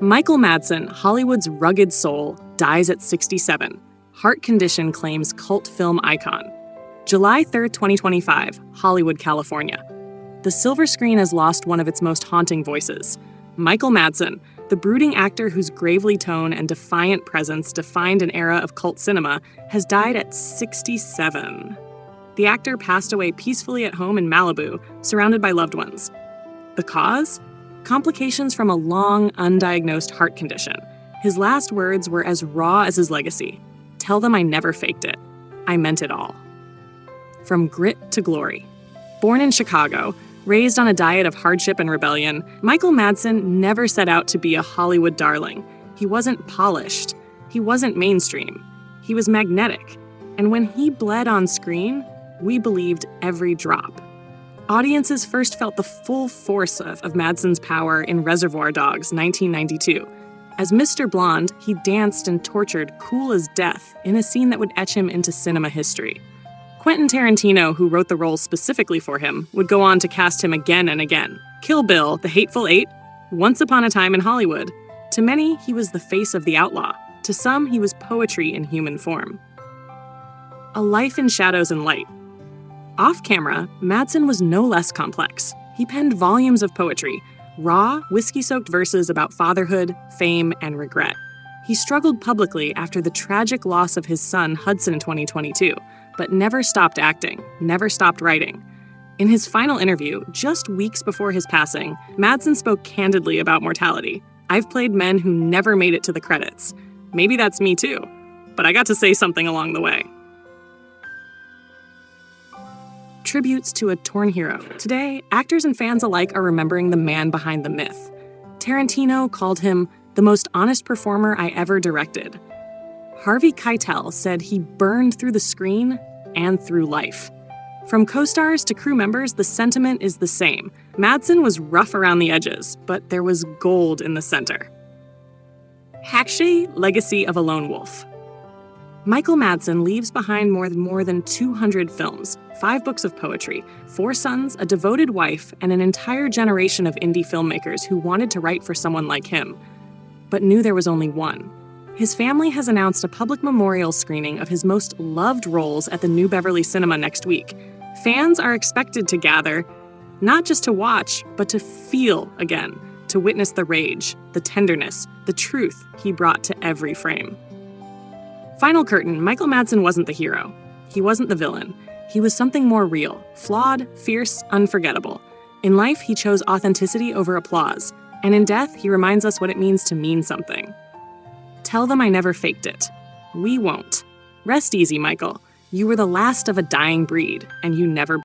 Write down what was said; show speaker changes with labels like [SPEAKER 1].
[SPEAKER 1] Michael Madsen, Hollywood's rugged soul, dies at 67. Heart condition claims cult film icon. July 3, 2025, Hollywood, California. The silver screen has lost one of its most haunting voices. Michael Madsen, the brooding actor whose gravely tone and defiant presence defined an era of cult cinema, has died at 67. The actor passed away peacefully at home in Malibu, surrounded by loved ones. The cause? Complications from a long, undiagnosed heart condition. His last words were as raw as his legacy. "Tell them I never faked it. I meant it all." From grit to glory. Born in Chicago, raised on a diet of hardship and rebellion, Michael Madsen never set out to be a Hollywood darling. He wasn't polished. He wasn't mainstream. He was magnetic. And when he bled on screen, we believed every drop. Audiences first felt the full force of Madsen's power in Reservoir Dogs, 1992. As Mr. Blonde, he danced and tortured cool as death in a scene that would etch him into cinema history. Quentin Tarantino, who wrote the role specifically for him, would go on to cast him again and again. Kill Bill, The Hateful Eight, Once Upon a Time in Hollywood. To many, he was the face of the outlaw. To some, he was poetry in human form. A life in shadows and light. Off-camera, Madsen was no less complex. He penned volumes of poetry, raw, whiskey-soaked verses about fatherhood, fame, and regret. He struggled publicly after the tragic loss of his son Hudson in 2022, but never stopped acting, never stopped writing. In his final interview, just weeks before his passing, Madsen spoke candidly about mortality. "I've played men who never made it to the credits. Maybe that's me too, but I got to say something along the way." Tributes to a torn hero. Today, actors and fans alike are remembering the man behind the myth. Tarantino called him the most honest performer I ever directed. Harvey Keitel said he burned through the screen and through life. From co-stars to crew members, the sentiment is the same. Madsen was rough around the edges, but there was gold in the center. Hackshey, Legacy of a Lone Wolf. Michael Madsen leaves behind more than 200 films, 5 books of poetry, 4 sons, a devoted wife, and an entire generation of indie filmmakers who wanted to write for someone like him, but knew there was only one. His family has announced a public memorial screening of his most loved roles at the New Beverly Cinema next week. Fans are expected to gather, not just to watch, but to feel again, to witness the rage, the tenderness, the truth he brought to every frame. Final curtain, Michael Madsen wasn't the hero. He wasn't the villain. He was something more real, flawed, fierce, unforgettable. In life, he chose authenticity over applause. And in death, he reminds us what it means to mean something. Tell them I never faked it. We won't. Rest easy, Michael. You were the last of a dying breed, and you never